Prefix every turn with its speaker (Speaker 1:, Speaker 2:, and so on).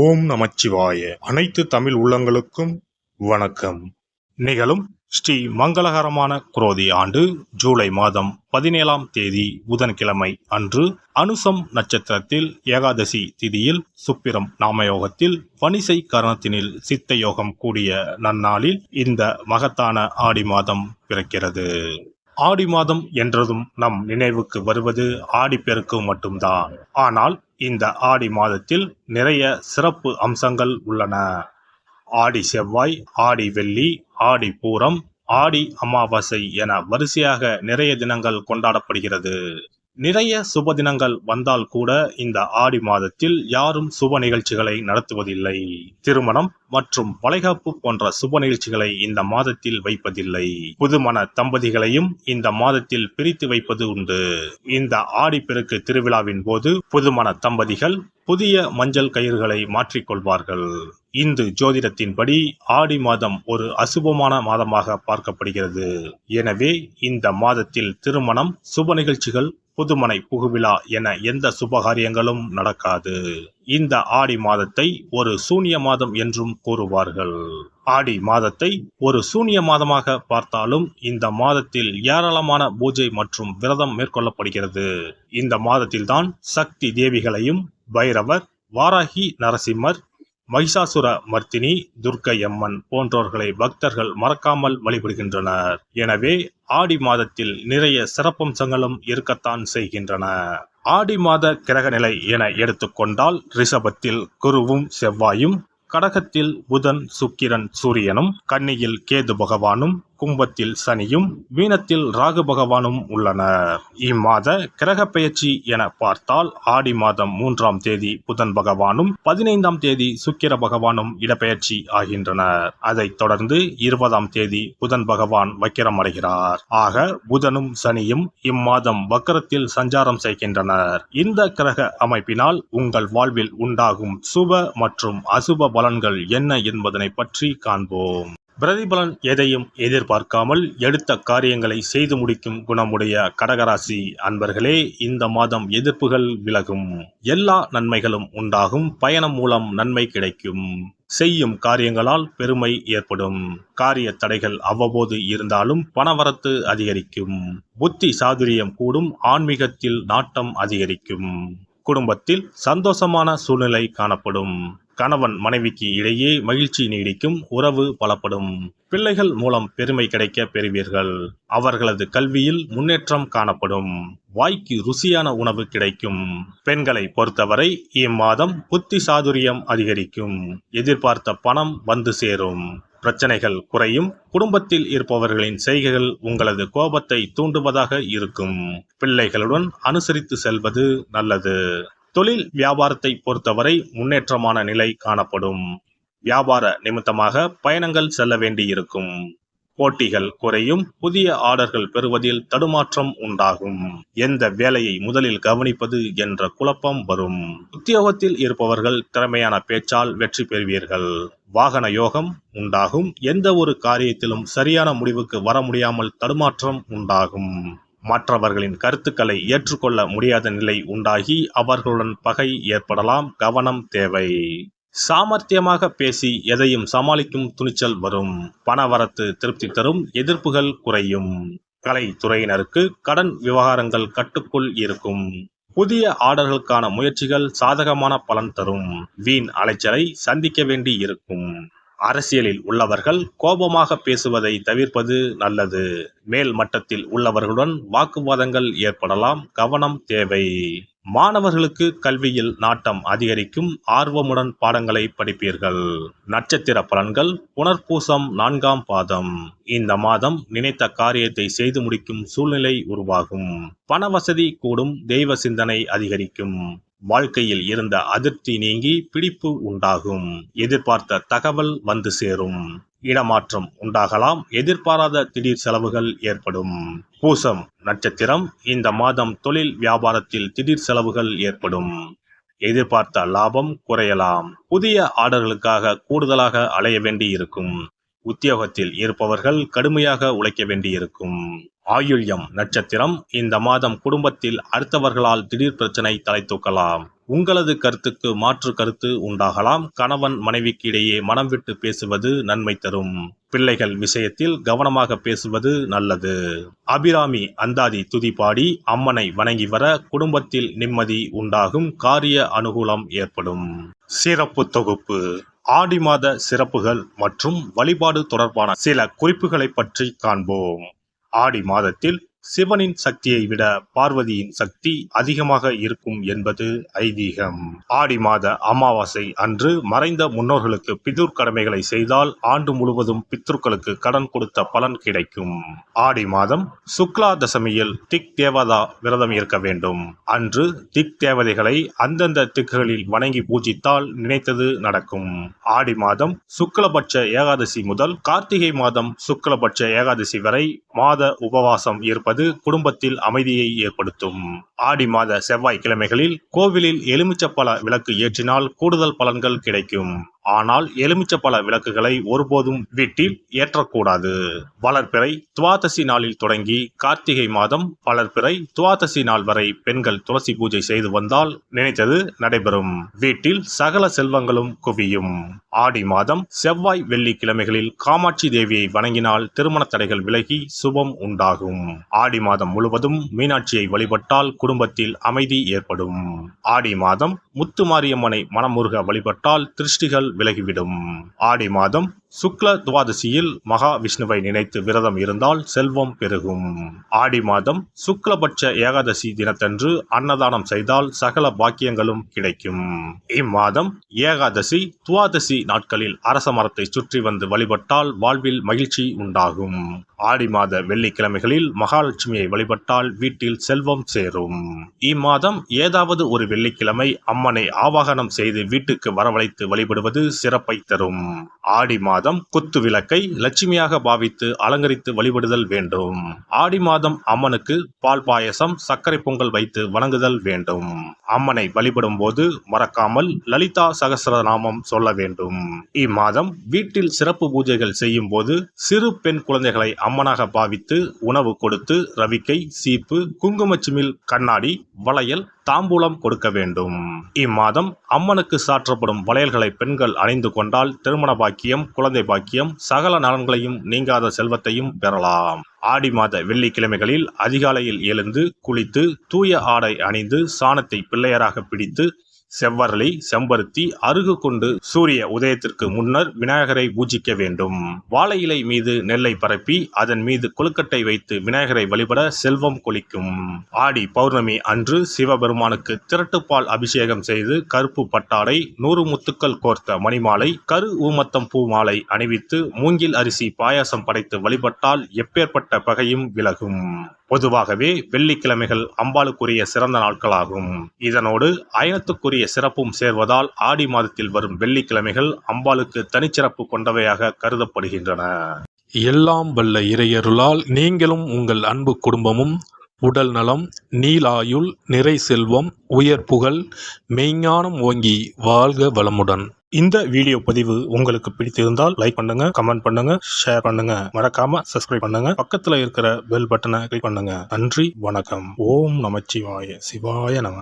Speaker 1: ஓம் நமச்சிவாய. அனைத்து தமிழ் உள்ளங்களுக்கும் வணக்கம். நிகழும் ஸ்ரீ மங்களகரமான குரோதி ஆண்டு ஜூலை மாதம் 17ஆம் தேதி புதன்கிழமை அன்று அனுசம் நட்சத்திரத்தில் ஏகாதசி திதியில் சுப்பிரம் நாமயோகத்தில் வணிசை கரணத்தினில் சித்த யோகம் கூடிய நன்னாளில் இந்த மகத்தான ஆடி மாதம் பிறக்கிறது. ஆடி மாதம் என்றதும் நம் நினைவுக்கு வருவது ஆடிப்பெருக்கு மட்டும்தான். ஆனால் இந்த ஆடி மாதத்தில் நிறைய சிறப்பு அம்சங்கள் உள்ளன. ஆடி செவ்வாய், ஆடி வெள்ளி, ஆடி பூரம், ஆடி அமாவாசை என வரிசையாக நிறைய தினங்கள் கொண்டாடப்படுகிறது. நிறைய சுப தினங்கள் வந்தால் கூட இந்த ஆடி மாதத்தில் யாரும் சுப நிகழ்ச்சிகளை நடத்துவதில்லை. திருமணம் மற்றும் வளைகாப்பு போன்ற சுப நிகழ்ச்சிகளை இந்த மாதத்தில் வைப்பதில்லை. புதுமண தம்பதிகளையும் இந்த மாதத்தில் பிரித்து வைப்பது உண்டு. இந்த ஆடிப்பெருக்கு திருவிழாவின் போது புதுமண தம்பதிகள் புதிய மஞ்சள் கயிறுகளை மாற்றிக்கொள்வார்கள். இந்து ஜோதிடத்தின்படி ஆடி மாதம் ஒரு அசுபமான மாதமாக பார்க்கப்படுகிறது. எனவே இந்த மாதத்தில் திருமணம், சுப நிகழ்ச்சிகள், புதுமனை புகுவிழா என எந்த சுபகாரியங்களும் நடக்காது. இந்த ஆடி மாதத்தை ஒரு சூனிய மாதம் என்றும் கூறுவார்கள். ஆடி மாதத்தை ஒரு சூனிய மாதமாக பார்த்தாலும் இந்த மாதத்தில் ஏராளமான பூஜை மற்றும் விரதம் மேற்கொள்ளப்படுகிறது. இந்த மாதத்தில்தான் சக்தி தேவிகளையும் பைரவர், வாராகி, நரசிம்மர், மகிஷாசுர மர்த்தினி, துர்க்கை அம்மன் போன்றோர்களை பக்தர்கள் மறக்காமல் வழிபடுகின்றனர். எனவே ஆடி மாதத்தில் நிறைய சிறப்பம்சங்களும் இருக்கத்தான் செய்கின்றன. ஆடி மாத கிரக நிலை என எடுத்துக்கொண்டால் ரிஷபத்தில் குருவும் செவ்வாயும், கடகத்தில் புதன், சுக்கிரன், சூரியனும், கன்னியில் கேது பகவானும், கும்பத்தில் சனியும், மீனத்தில் ராகு பகவானும் உள்ளனர். இம்மாத கிரக பெயர்ச்சி என பார்த்தால் ஆடி மாதம் 3ஆம் தேதி புதன் பகவானும் 15ஆம் தேதி சுக்கிர பகவானும் இடப்பெயர்ச்சி ஆகின்றனர். அதைத் தொடர்ந்து 20ஆம் தேதி புதன் பகவான் வக்கிரம் அடைகிறார். ஆக புதனும் சனியும் இம்மாதம் வக்கரத்தில் சஞ்சாரம் செய்கின்றனர். இந்த கிரக அமைப்பினால் உங்கள் வாழ்வில் உண்டாகும் சுப மற்றும் அசுப பலன்கள் என்ன என்பதனை பற்றி காண்போம். பிரதிபலன் எதையும் எதிர்பார்க்காமல் எடுத்த காரியங்களை செய்து முடிக்கும் குணமுடைய கடகராசி அன்பர்களே, இந்த மாதம் எதிர்ப்புகள் விலகும். எல்லா நன்மைகளும் உண்டாகும். பயணம் மூலம் நன்மை கிடைக்கும். செய்யும் காரியங்களால் பெருமை ஏற்படும். காரிய தடைகள் அவ்வப்போது இருந்தாலும் பணவரத்து அதிகரிக்கும். புத்தி சாதுரியம் கூடும். ஆன்மீகத்தில் நாட்டம் அதிகரிக்கும். குடும்பத்தில் சந்தோஷமான சூழ்நிலை காணப்படும். கணவன் மனைவிக்கு இடையே மகிழ்ச்சி நீடிக்கும். உறவு பலப்படும். பிள்ளைகள் மூலம் பெருமை கிடைக்க பெறுவீர்கள். அவர்களது கல்வியில் முன்னேற்றம் காணப்படும். வாய்க்கு ருசியான உணவு கிடைக்கும். பெண்களை பொறுத்தவரை இம்மாதம் புத்தி சாதுரியம் அதிகரிக்கும். எதிர்பார்த்த பணம் வந்து சேரும். பிரச்சனைகள் குறையும். குடும்பத்தில் இருப்பவர்களின் செய்கைகள் உங்களது கோபத்தை தூண்டுவதாக இருக்கும். பிள்ளைகளுடன் அனுசரித்து செல்வது நல்லது. தொழில் வியாபாரத்தை பொறுத்தவரை முன்னேற்றமான நிலை காணப்படும். வியாபார நிமித்தமாக பயணங்கள் செல்ல வேண்டியிருக்கும். போட்டிகள் குறையும். புதிய ஆர்டர்கள் பெறுவதில் தடுமாற்றம் உண்டாகும். எந்த வேலையை முதலில் கவனிப்பது என்ற குழப்பம் வரும். உத்தியோகத்தில் இருப்பவர்கள் திறமையான பேச்சால் வெற்றி பெறுவீர்கள். வாகன யோகம் உண்டாகும். எந்த ஒரு காரியத்திலும் சரியான முடிவுக்கு வர முடியாமல் தடுமாற்றம் உண்டாகும். மற்றவர்களின் கருத்துக்களை ஏற்றுக்கொள்ள முடியாத நிலை உண்டாகி அவர்களுடன் பகை ஏற்படலாம். கவனம் தேவை. சாமர்த்தியமாக பேசி எதையும் சமாளிக்கும் துணிச்சல் வரும். பணவரத்து திருப்தி தரும். எதிர்ப்புகள் குறையும். கலைத்துறையினருக்கு கடன் விவகாரங்கள் கட்டுக்குள் இருக்கும். புதிய ஆர்டர்களுக்கான முயற்சிகள் சாதகமான பலன் தரும். வீண் அலைச்சலை சந்திக்க வேண்டி இருக்கும். அரசியலில் உள்ளவர்கள் கோபமாக பேசுவதை தவிர்ப்பது நல்லது. மேல் மட்டத்தில் உள்ளவர்களுடன் வாக்குவாதங்கள் ஏற்படலாம். கவனம் தேவை. மாணவர்களுக்கு கல்வியில் நாட்டம் அதிகரிக்கும். ஆர்வமுடன் பாடங்களை படிப்பீர்கள். நட்சத்திர பலன்கள் புனர்பூசம் 4ஆம் பாதம். இந்த மாதம் நினைத்த காரியத்தை செய்து முடிக்கும் சூழ்நிலை உருவாகும். பண வசதி கூடும். தெய்வ சிந்தனை அதிகரிக்கும். வாழ்க்கையில் இருந்த அதிருப்தி நீங்கி பிடிப்பு உண்டாகும். எதிர்பார்த்த தகவல் வந்து சேரும். இடமாற்றம் உண்டாகலாம். எதிர்பாராத திடீர் செலவுகள் ஏற்படும். பூசம் நட்சத்திரம். இந்த மாதம் தொழில் வியாபாரத்தில் திடீர் செலவுகள் ஏற்படும். எதிர்பார்த்த லாபம் குறையலாம். புதிய ஆர்டர்களுக்காக கூடுதலாக அலைய வேண்டி இருக்கும். உத்தியோகத்தில் இருப்பவர்கள் கடுமையாக உழைக்க வேண்டியிருக்கும். ஆயுள்யம் நட்சத்திரம். இந்த மாதம் குடும்பத்தில் அடுத்தவர்களால் திடீர் பிரச்சனை தலை தூக்கலாம். உங்களது கருத்துக்கு மாற்று கருத்து உண்டாகலாம். கணவன் மனைவிக்கு இடையே மனம் விட்டு பேசுவது நன்மை தரும். பிள்ளைகள் விஷயத்தில் கவனமாக பேசுவது நல்லது. அபிராமி அந்தாதி துதி பாடி அம்மனை வணங்கி வர குடும்பத்தில் நிம்மதி உண்டாகும். காரிய அனுகூலம் ஏற்படும். சிறப்பு தொகுப்பு. ஆடி மாத சிறப்புகள் மற்றும் வழிபாடு தொடர்பான சில குறிப்புகளை பற்றி காண்போம். ஆடி மாதத்தில் சிவனின் சக்தியை விட பார்வதியின் சக்தி அதிகமாக இருக்கும் என்பது ஐதீகம். ஆடி மாத அமாவாசை அன்று மறைந்த முன்னோர்களுக்கு பிதுர் கடமைகளை செய்தால் ஆண்டு முழுவதும் பித்ருக்களுக்கு கடன் கொடுத்த பலன் கிடைக்கும். ஆடி மாதம் சுக்லா தசமியில் திக் தேவதா விரதம் இருக்க வேண்டும். அன்று திக் தேவதைகளை அந்தந்த திக்குகளில் வணங்கி பூஜித்தால் நினைத்தது நடக்கும். ஆடி மாதம் சுக்லபட்ச ஏகாதசி முதல் கார்த்திகை மாதம் சுக்லபட்ச ஏகாதசி வரை மாத உபவாசம் இருப்பது குடும்பத்தில் அமைதியை ஏற்படுத்தும். ஆடி மாத செவ்வாய்க்கிழமைகளில் கோவிலில் எலுமிச்சப்பழ விளக்கு ஏற்றினால் கூடுதல் பலன்கள் கிடைக்கும். ஆனால் எலுமிச்சப்பழ விளக்குகளை ஒருபோதும் வீட்டில் ஏற்றக்கூடாது. வளர்பிறை துவாதசி நாளில் தொடங்கி கார்த்திகை மாதம் வளர்பிறை துவாதசி நாள் வரை பெண்கள் துளசி பூஜை செய்து வந்தால் நினைத்தது நடைபெறும். வீட்டில் சகல செல்வங்களும் குவியும். ஆடி மாதம் செவ்வாய் வெள்ளிக்கிழமைகளில் காமாட்சி தேவியை வணங்கினால் திருமண தடைகள் விலகி சுபம் உண்டாகும். ஆடி மாதம் முழுவதும் மீனாட்சியை வழிபட்டால் குடும்பத்தில் அமைதி ஏற்படும். ஆடி மாதம் முத்துமாரியம்மனை மனமுருக வழிபட்டால் திருஷ்டிகள் விலகிவிடும். ஆடி மாதம் சுக்ல துவாதசியில் மகா விஷ்ணுவை நினைத்து விரதம் இருந்தால் செல்வம் பெருகும். ஆடி மாதம் சுக்லபட்ச ஏகாதசி தினத்தன்று அன்னதானம் செய்தால் சகல பாக்கியங்களும் கிடைக்கும். இம்மாதம் ஏகாதசி துவாதசி நாட்களில் அரச மரத்தை சுற்றி வந்து வழிபட்டால் வாழ்வில் மகிழ்ச்சி உண்டாகும். ஆடி மாத வெள்ளிக்கிழமைகளில் மகாலட்சுமியை வழிபட்டால் வீட்டில் செல்வம் சேரும். இம்மாதம் ஏதாவது ஒரு வெள்ளிக்கிழமை அம்மனை ஆவாகனம் செய்து வீட்டுக்கு வரவழைத்து வழிபடுவது சிறப்பை தரும். ஆடி மாதம் குத்து விளக்கை லட்சுமியாக பாவித்து அலங்கரித்து வழிபடுதல் வேண்டும். ஆடி மாதம் அம்மனுக்கு பால் பாயசம் சர்க்கரை பொங்கல் வைத்து வணங்குதல் வேண்டும். அம்மனை வழிபடும் போது மறக்காமல் லலிதா சகஸ்ரநாமம் சொல்ல வேண்டும். இம்மாதம் வீட்டில் சிறப்பு பூஜைகள் செய்யும் போது சிறு பெண் குழந்தைகளை அம்மனாக பாவித்து உணவு கொடுத்து ரவிக்கை சீப்பு குங்குமச்சிமிழ் கண்ணாடி வளையல் தாம்பூலம் கொடுக்க வேண்டும். இம்மாதம் அம்மனுக்கு சாற்றப்படும் வளையல்களை பெண்கள் அணிந்து கொண்டால் திருமண பாக்கியம் குழந்தை பாக்கியம் சகல நலன்களையும் நீங்காத செல்வத்தையும் பெறலாம். ஆடி மாத வெள்ளிக்கிழமைகளில் அதிகாலையில் எழுந்து குளித்து தூய ஆடை அணிந்து சாணத்தை பிள்ளையராக பிடித்து செவ்வரளி செம்பருத்தி அருகு கொண்டு சூரிய உதயத்திற்கு முன்னர் விநாயகரை பூஜிக்க வேண்டும். வாழை இலை மீது நெல்லை பரப்பி அதன் மீது கொழுக்கட்டை வைத்து விநாயகரை வழிபட செல்வம் கொளிக்கும். ஆடி பௌர்ணமி அன்று சிவபெருமானுக்கு திரட்டுப்பால் அபிஷேகம் செய்து கருப்பு பட்டாடை 100 முத்துக்கள் கோர்த்த மணிமாலை கரு ஊமத்தம் பூ மாலை அணிவித்து மூங்கில் அரிசி பாயாசம் படைத்து வழிபட்டால் எப்பேற்பட்ட பகையும் விலகும். பொதுவாகவே வெள்ளிக்கிழமைகள் அம்பாளுக்குரிய சிறந்த நாட்களாகும். இதனோடு அயனத்துக்குரிய சிறப்பும் சேர்வதால் ஆடி மாதத்தில் வரும் வெள்ளிக்கிழமைகள் அம்பாளுக்கு தனிச்சிறப்பு கொண்டவையாக கருதப்படுகின்றன.
Speaker 2: எல்லாம் வல்ல இறையருளால் நீங்களும் உங்கள் அன்பு குடும்பமும் உடல் நலம் நீலாயுள் நிறை செல்வம் உயர் புகழ் மெய்ஞானம் ஓங்கி வாழ்க வளமுடன்.
Speaker 1: இந்த வீடியோ பதிவு உங்களுக்கு பிடித்திருந்தால் லைக் பண்ணுங்க, கமெண்ட் பண்ணுங்க, ஷேர் பண்ணுங்க, மறக்காம சப்ஸ்கிரைப் பண்ணுங்க, பக்கத்துல இருக்கிற பெல் பட்டனை கிளிக் பண்ணுங்க. நன்றி, வணக்கம். ஓம் நமச்சிவாய. சிவாய நம.